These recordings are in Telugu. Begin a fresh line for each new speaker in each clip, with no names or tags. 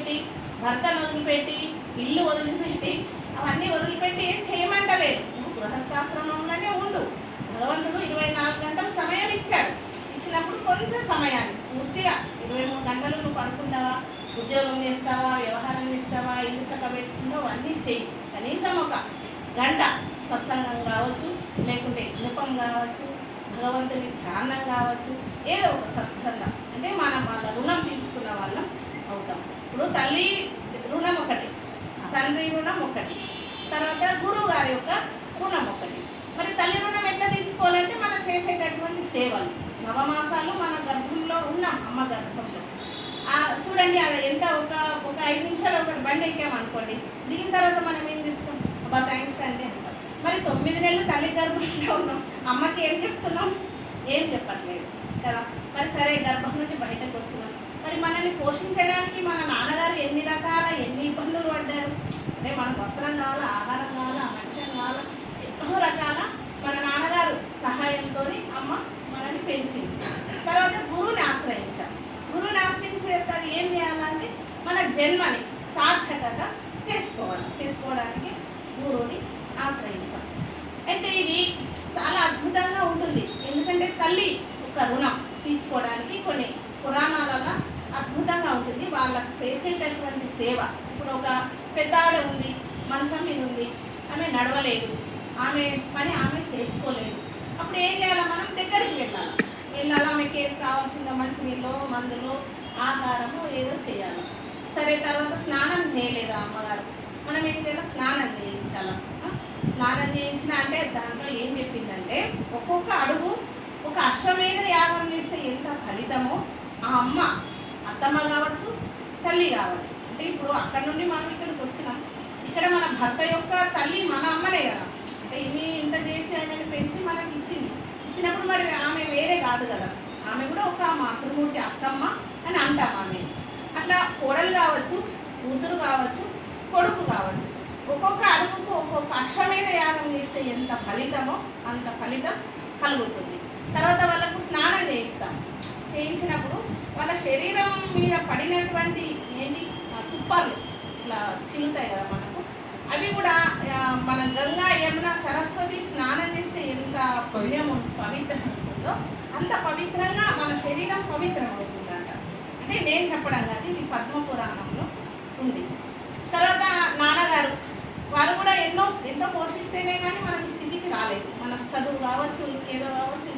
వదిలిపెట్టి, భర్తను వదిలిపెట్టి, ఇల్లు వదిలిపెట్టి, అవన్నీ వదిలిపెట్టి ఏం చేయమంటలేదు. నువ్వు గృహస్థాశ్రమంలోనే ఉండు. భగవంతుడు 24 గంటలు సమయం ఇచ్చాడు. ఇచ్చినప్పుడు కొంచెం సమయాన్ని పూర్తిగా 23 గంటలు నువ్వు పడుకుంటావా, ఉద్యోగం చేస్తావా, వ్యవహారం చేస్తావా, ఇల్లు చక్కబెట్టుకుంటావు, అన్నీ చెయ్యి. కనీసం 1 గంట సత్సంగం కావచ్చు, లేకుంటే జపం కావచ్చు, భగవంతుని ధ్యానం కావచ్చు, ఏదో ఒక సత్సంగం అంటే మనం వాళ్ళ రుణం తీర్చుకున్న వాళ్ళం అవుతాం. ఇప్పుడు తల్లి రుణం ఒకటి, తండ్రి రుణం ఒకటి, తర్వాత గురువు గారి యొక్క రుణం ఒకటి. మరి తల్లి రుణం ఎట్లా తీర్చుకోవాలంటే మనం చేసేటటువంటి సేవలు. నవమాసాలు మన గర్భంలో ఉన్నాం, అమ్మ గర్భంలో. చూడండి, అది ఎంత ఒక 5 నిమిషాలు ఒక బండి ఎక్కామనుకోండి, దిగిన తర్వాత మనం ఏం చేస్తాం, అబ్బా థ్యాంక్స్ అండి అంటాం. మరి 9 నెలలు తల్లి గర్భంలో ఉన్నాం, అమ్మకి ఏం చెప్తున్నాం, ఏం చెప్పట్లేదు కదా. మరి సరే, గర్భం నుండి బయటకు వచ్చినాం, మరి మనల్ని పోషించడానికి మన నాన్నగారు ఎన్ని ఇబ్బందులు పడ్డారు. అంటే మనకు వస్త్రం కావాలా, ఆహారం కావాలా, మనుషులు కావాలా, ఎన్నో రకాల మన నాన్నగారు సహాయంతో అమ్మ మనల్ని పెంచింది. తర్వాత గురువుని ఆశ్రయించాం. గురువుని ఆశ్రయించేస్తారు ఏం చేయాలంటే మన జన్మని సార్థకత చేసుకోవడానికి గురువుని ఆశ్రయించాం. అయితే ఇది చాలా అద్భుతంగా ఉంటుంది. ఎందుకంటే తల్లి ఒక రుణం తీర్చుకోవడానికి కొన్ని పురాణాలలో అద్భుతంగా ఉంటుంది. వాళ్ళకు చేసేటటువంటి సేవ. ఇప్పుడు ఒక పెద్ద ఆవిడ ఉంది, మంచం మీద ఉంది, ఆమె నడవలేదు, ఆమె పని ఆమె చేసుకోలేదు. అప్పుడు ఏం చేయాలి, మనం దగ్గరికి వెళ్ళాలి. ఆమెకి ఏది కావాల్సిందో మంచినీళ్ళు, మందులు, ఆహారము ఏదో చేయాలి. సరే, తర్వాత స్నానం చేయలేదు అమ్మగారు, మనం ఏం చేయాలి, స్నానం చేయించాలి. స్నానం చేయించిన అంటే దాంట్లో ఏం చెప్పిందంటే, ఒక్కొక్క అడుగు ఒక అశ్వమేధ యాగం చేస్తే ఎంత ఫలితమో ఆ అమ్మ, అత్తమ్మ కావచ్చు, తల్లి కావచ్చు. అంటే ఇప్పుడు అక్కడ నుండి మనం ఇక్కడికి వచ్చినాం, ఇక్కడ మన భర్త యొక్క తల్లి మన అమ్మనే కదా. అంటే ఇంత చేసి ఆయనని పెంచి మనకి ఇచ్చినప్పుడు మరి ఆమె వేరే కాదు కదా, ఆమె కూడా ఒక మాతృమూర్తి, అత్తమ్మ అని అంటాం ఆమె. అట్లా కోడలు కావచ్చు, కూతురు కావచ్చు, కొడుకు కావచ్చు, ఒక్కొక్క అడుగుకు ఒక్కొక్క అశ్వమేధ యాగం చేస్తే ఎంత ఫలితమో అంత ఫలితం కలుగుతుంది. తర్వాత వాళ్ళకు స్నానం చేయించినప్పుడు వాళ్ళ శరీరం మీద పడినటువంటి తుప్పర్లు ఇట్లా చిలుతాయి కదా మనకు, అవి కూడా మన గంగా, యమున, సరస్వతి స్నానం చేస్తే ఎంత పవిత్రం ఉంటుందో అంత పవిత్రంగా మన శరీరం పవిత్రం అవుతుందంట. అంటే నేను చెప్పడం కాదు, ఇది పద్మపురాణంలో ఉంది. తర్వాత నాన్నగారు వారు కూడా ఎంతో పోషిస్తేనే కానీ మనకి స్థితికి రాలేదు. మనకు చదువు కావచ్చు, ఇంకేదో కావచ్చు,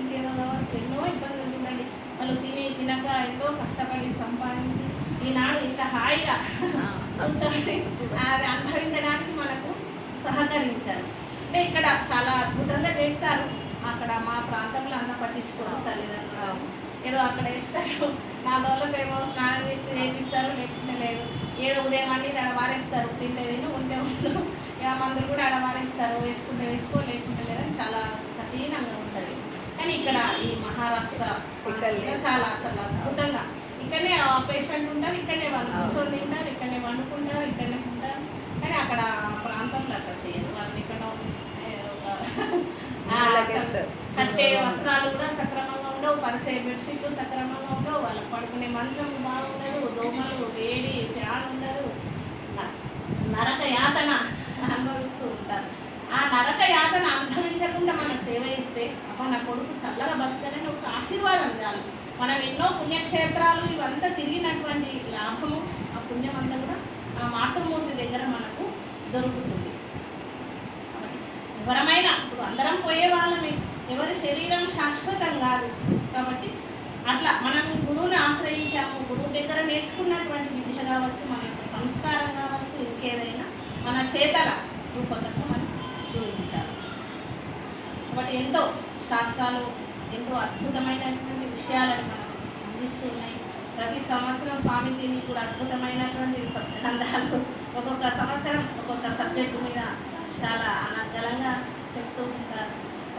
ఎన్నో ఇబ్బందులు ఉండండి. వాళ్ళు తినక ఎంతో కష్టపడి సంపాదించి ఈనాడు ఇంత హాయిగా కూర్చొని అది అనుభవించడానికి మనకు సహకరించారు. అంటే ఇక్కడ చాలా అద్భుతంగా చేస్తారు. అక్కడ మా ప్రాంతంలో అంత పట్టించుకోవడం తల్లిదండ్రులు ఏదో అక్కడ వేస్తారు, 4 రోజులకేమో స్నానం చేస్తే చేపిస్తారు, లేకుంటే లేదు. ఏదో ఉదయం అన్నీ అడవారేస్తారు, తింటే ఉంటే మందులు కూడా అడవారేస్తారు, వేసుకుంటే వేసుకో, లేకుంటే లేదని చాలా కఠినంగా ఉంటుంది. కానీ ఇక్కడ ఈ మహారాష్ట్ర చాలా అసలు అద్భుతంగా ఇక్కడనే పేషెంట్ ఉంటారు, ఇక్కడనే వాళ్ళు కూర్చొని తింటారు, ఇక్కడనే వండుకుంటారు, ఇక్కడనే ఉంటారు. కానీ అక్కడ ప్రాంతంలో అట్లా చేయరు. వాళ్ళని ఇక్కడ కట్టే వస్త్రాలు కూడా సక్రమంగా ఉండవు, పరిచయ బెడ్షీట్లు సక్రమంగా ఉండవు, వాళ్ళకి పడుకునే మంచం బాగుండదు, దోమలు, వేడి, ఫ్యాన్ ఉండదు, నరక యాతన అనుభవిస్తూ ఉంటారు. ఆ నరక యాతన అనుభవించకుండా మనం సేవ చేస్తే మన కొడుకు చల్లగా బతకనని ఒక ఆశీర్వాదం చాలు. మనం ఎన్నో పుణ్యక్షేత్రాలు ఇవంతా తిరిగినటువంటి లాభము, ఆ పుణ్యం అంతా కూడా ఆ మాతృమూర్తి దగ్గర మనకు దొరుకుతుంది. ఎవరమైనా ఇప్పుడు అందరం పోయే వాళ్ళమే, ఎవరి శరీరం శాశ్వతం కాదు. కాబట్టి అట్లా మనం గురువుని ఆశ్రయించాము, గురువు దగ్గర నేర్చుకున్నటువంటి విద్య కావచ్చు, మన యొక్క సంస్కారం కావచ్చు, ఇంకేదైనా మన చేతల రూపకంగా మనం చూపించాలి. కాబట్టి ఎంతో శాస్త్రాలు ఎంతో అద్భుతమైనటువంటి విషయాలను మనం అందిస్తూ ఉన్నాయి. ప్రతి సంవత్సరం స్వామీజీని కూడా అద్భుతమైనటువంటి గ్రంథాలు ఒక్కొక్క సంవత్సరం ఒక్కొక్క సబ్జెక్టు మీద చాలా అనర్గళంగా చెప్తూ ఉంటారు.